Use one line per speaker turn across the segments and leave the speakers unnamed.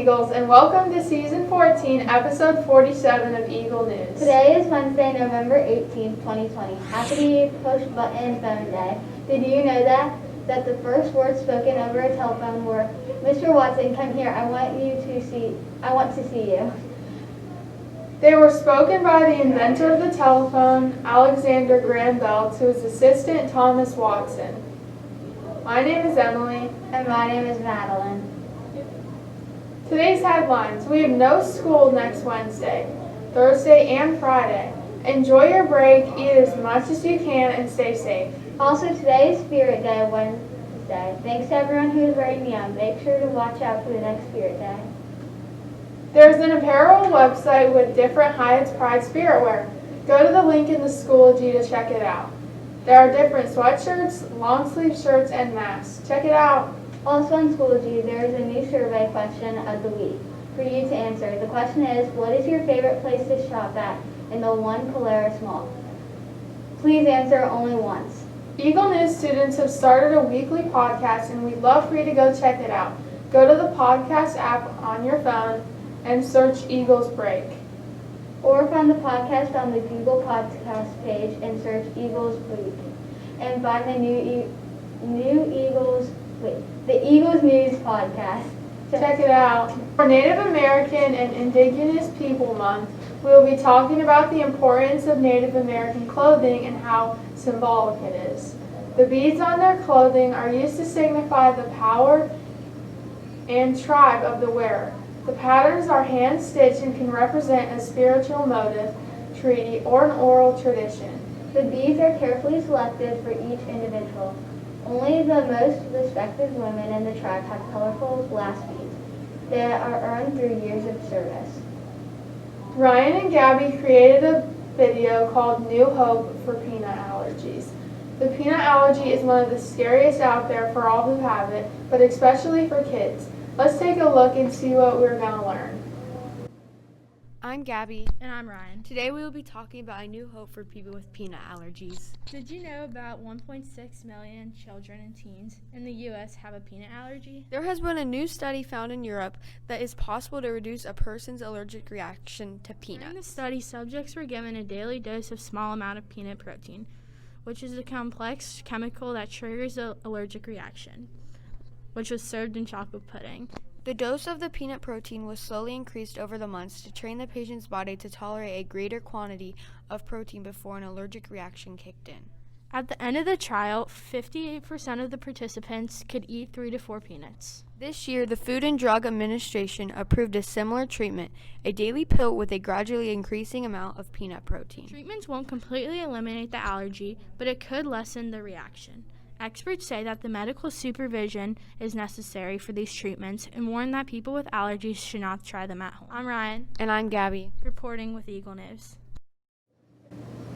Eagles, and welcome to Season 14, Episode 47 of Eagle News.
Today is Wednesday, November 18th, 2020. Happy push-button phone day. Did you know that the first words spoken over a telephone were, "Mr. Watson, come here, I want to see you."
They were spoken by the inventor of the telephone, Alexander Graham Bell, to his assistant, Thomas Watson. My name is Emily.
And my name is Madeline.
Today's headlines: we have no school next Wednesday, Thursday, and Friday. Enjoy your break, eat as much as you can, and stay safe.
Also, today is Spirit Day, Wednesday. Thanks to everyone who is wearing neon. Make sure to watch out for the next Spirit Day.
There's an apparel website with different Hyatt's Pride spirit wear. Go to the link in the Schoology to check it out. There are different sweatshirts, long sleeve shirts, and masks. Check it out.
Also on Schoology, there is a new survey question of the week for you to answer. The question is, what is your favorite place to shop at in the One Polaris Mall? Please answer only once.
Eagle News students have started a weekly podcast, and we'd love for you to go check it out. Go to the podcast app on your phone and search Eagles Break.
Or find the podcast on the Google Podcast page and search Eagles Week. And find the the Eagles News podcast.
Check it out. For Native American and Indigenous People Month, we will be talking about the importance of Native American clothing and how symbolic it is. The beads on their clothing are used to signify the power and tribe of the wearer. The patterns are hand-stitched and can represent a spiritual motive, treaty, or an oral tradition.
The beads are carefully selected for each individual. Only the most respected women in the tribe have colorful glass beads. They are earned through years of service.
Ryan and Gabby created a video called New Hope for Peanut Allergies. The peanut allergy is one of the scariest out there for all who have it, but especially for kids. Let's take a look and see what we're going to learn.
I'm Gabby.
And I'm Ryan.
Today we will be talking about a new hope for people with peanut allergies.
Did you know about 1.6 million children and teens in the U.S. have a peanut allergy?
There has been a new study found in Europe that is possible to reduce a person's allergic reaction to
During the
peanuts.
study, subjects were given a daily dose of small amount of peanut protein, which is a complex chemical that triggers an allergic reaction, which was served in chocolate pudding.
The dose of the peanut protein was slowly increased over the months to train the patient's body to tolerate a greater quantity of protein before an allergic reaction kicked in.
At the end of the trial, 58% of the participants could eat 3 to 4 peanuts.
This year, the Food and Drug Administration approved a similar treatment, a daily pill with a gradually increasing amount of peanut protein.
Treatments won't completely eliminate the allergy, but it could lessen the reaction. Experts say that the medical supervision is necessary for these treatments and warn that people with allergies should not try them at home. I'm Ryan,
And I'm Gabby.
reporting with Eagle News.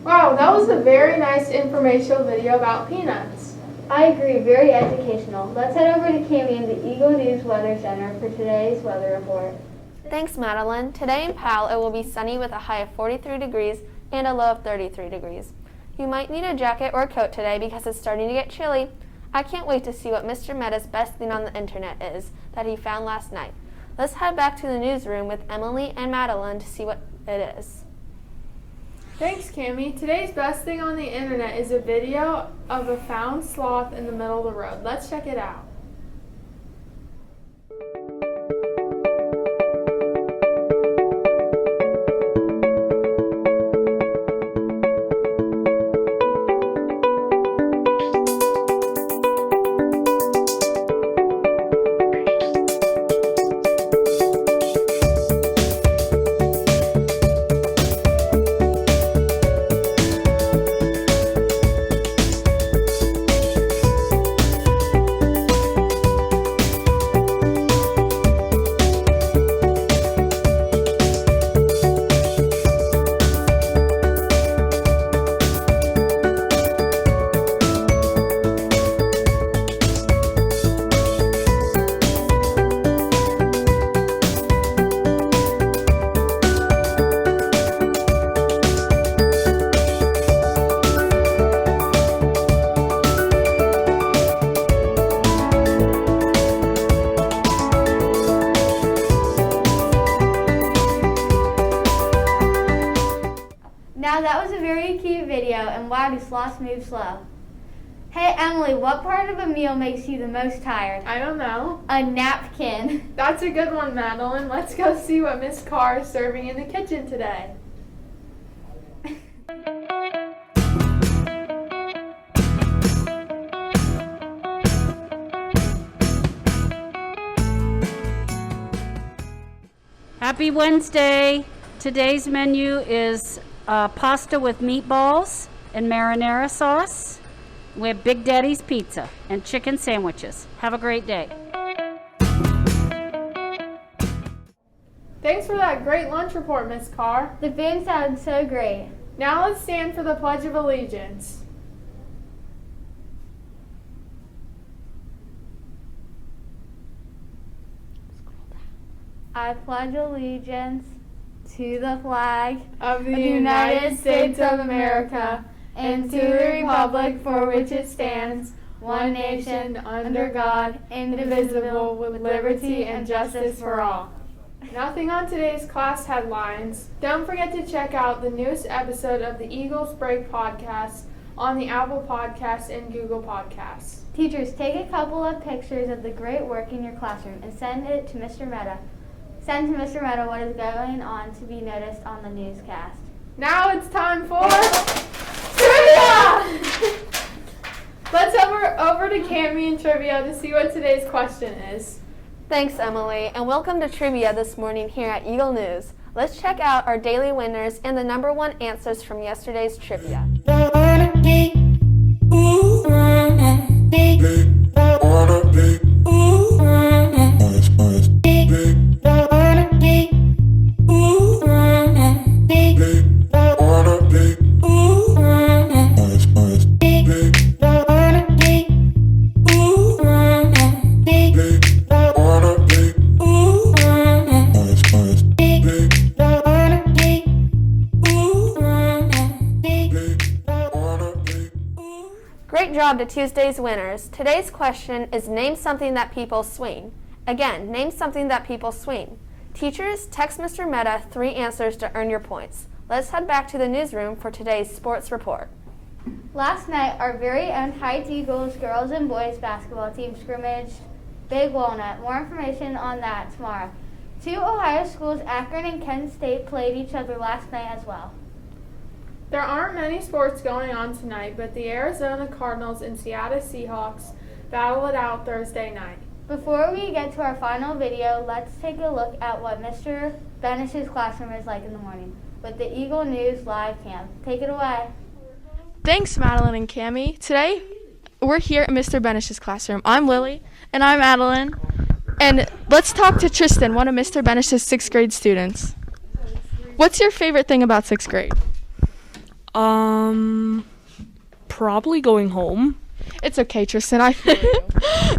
Wow, that was a very nice informational video about peanuts.
I agree, very educational. Let's head over to Cami in the Eagle News Weather Center for today's weather report.
Thanks, Madeline. Today in Powell, it will be sunny with a high of 43 degrees and a low of 33 degrees. You might need a jacket or a coat today because it's starting to get chilly. I can't wait to see what Mr. Meta's best thing on the internet is that he found last night. Let's head back to the newsroom with Emily and Madeline to see what it is.
Thanks, Cami. Today's best thing on the internet is a video of a found sloth in the middle of the road. Let's check it out.
that was a very cute video, and wow, do sloths move slow. Hey, Emily, what part of a meal makes you the most tired?
I don't know.
A napkin.
That's a good one, Madeline. Let's go see what Miss Carr is serving in the kitchen today.
Happy Wednesday. Today's menu is pasta with meatballs and marinara sauce. We have Big Daddy's pizza and chicken sandwiches. Have a great day.
Thanks for that great lunch report, Miss Carr.
The food sounds so great.
Now let's stand for the Pledge of Allegiance.
I pledge allegiance to the flag
Of the United States of America and to the republic for which it stands, one nation, under God, indivisible, with liberty and justice for all. Nothing on today's class headlines. Don't forget to check out the newest episode of the Eagles Break podcast on the Apple Podcasts and Google Podcasts.
Teachers, take a couple of pictures of the great work in your classroom and send it to Mr. Mehta. Send to Mr. Mehta what is going on to be noticed on the newscast.
Now it's time for trivia! Let's over to Cami and trivia to see what today's question is.
Thanks, Emily, and welcome to Trivia this morning here at Eagle News. Let's check out our daily winners and the #1 answers from yesterday's trivia. Great job to Tuesday's winners. Today's question is name something that people swing. Again, name something that people swing. Teachers, text Mr. Mehta 3 answers to earn your points. Let's head back to the newsroom for today's sports report.
Last night, our very own Heights Eagles girls and boys basketball team scrimmaged Big Walnut. More information on that tomorrow. 2 Ohio schools, Akron and Kent State, played each other last night as well.
There aren't many sports going on tonight, but the Arizona Cardinals and Seattle Seahawks battle it out Thursday night.
Before we get to our final video, let's take a look at what Mr. Benish's classroom is like in the morning with the Eagle News live cam. Take it away.
Thanks, Madeline and Cami. Today, we're here at Mr. Benish's classroom. I'm Lily.
And I'm Adeline.
And let's talk to Tristan, one of Mr. Benish's 6th grade students. What's your favorite thing about 6th grade?
Probably going home.
It's okay, Tristan. I feel you.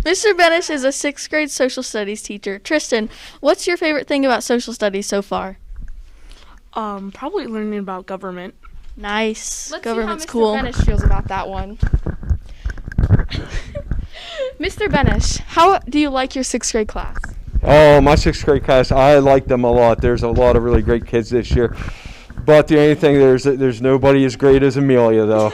Mr. Benish is a 6th grade social studies teacher. Tristan, what's your favorite thing about social studies so far?
Probably learning about government.
Nice.
Let's
Government's
see how Mr.
cool.
Benish feels about that one. Mr. Benish, how do you like your 6th grade class?
Oh, my 6th grade class, I like them a lot. There's a lot of really great kids this year. But the only thing, there's nobody as great as Amelia, though.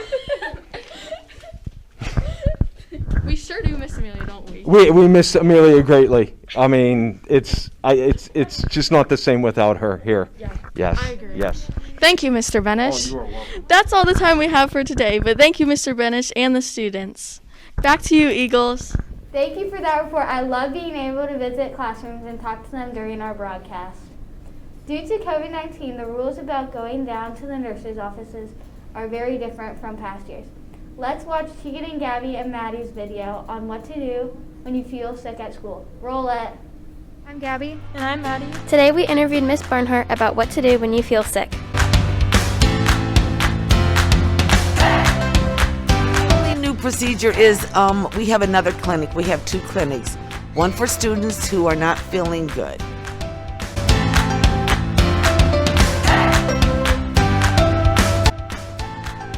We sure do miss Amelia, don't we?
We miss Amelia greatly. I mean, it's just not the same without her here.
Yeah,
Yes.
I agree.
Yes.
Thank you, Mr. Benish.
You are welcome.
That's all the time we have for today, but thank you, Mr. Benish and the students. Back to you, Eagles.
Thank you for that report. I love being able to visit classrooms and talk to them during our broadcast. Due to COVID-19, the rules about going down to the nurses' offices are very different from past years. Let's watch Tegan and Gabby and Maddie's video on what to do when you feel sick at school. Roll it.
I'm Gabby.
And I'm Maddie.
Today we interviewed Miss Barnhart about what to do when you feel sick.
The only new procedure is we have another clinic. We have 2 clinics. One for students who are not feeling good.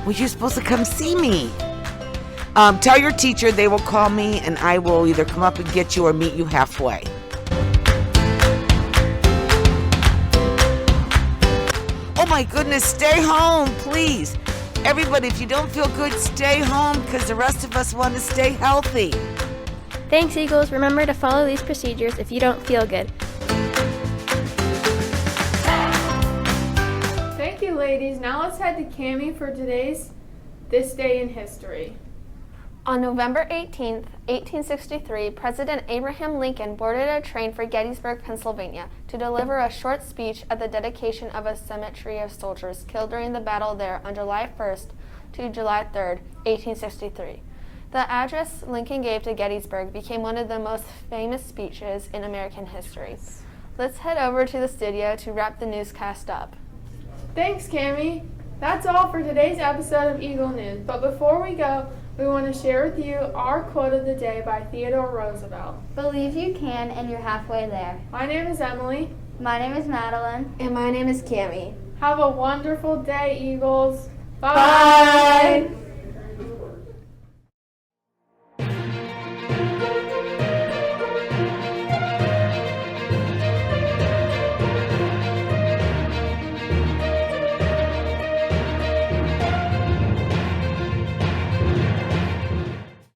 Well, you're supposed to come see me. Tell your teacher they will call me and I will either come up and get you or meet you halfway. my goodness, stay home, please. Everybody, if you don't feel good, stay home because the rest of us want to stay healthy.
Thanks, Eagles. Remember to follow these procedures if you don't feel good.
Thank you, ladies. Now let's head to Cami for today's This Day in History.
On November 18th, 1863, President Abraham Lincoln boarded a train for Gettysburg, Pennsylvania, to deliver a short speech at the dedication of a cemetery of soldiers killed during the battle there on July 1st to July 3rd, 1863. The address Lincoln gave to Gettysburg became one of the most famous speeches in American history. Let's head over to the studio to wrap the newscast up.
Thanks, Cami. That's all for today's episode of Eagle News. But before we go, we want to share with you our quote of the day by Theodore Roosevelt.
Believe you can, and you're halfway there.
My name is Emily.
My name is Madeline.
And my name is Cami.
Have a wonderful day, Eagles.
Bye.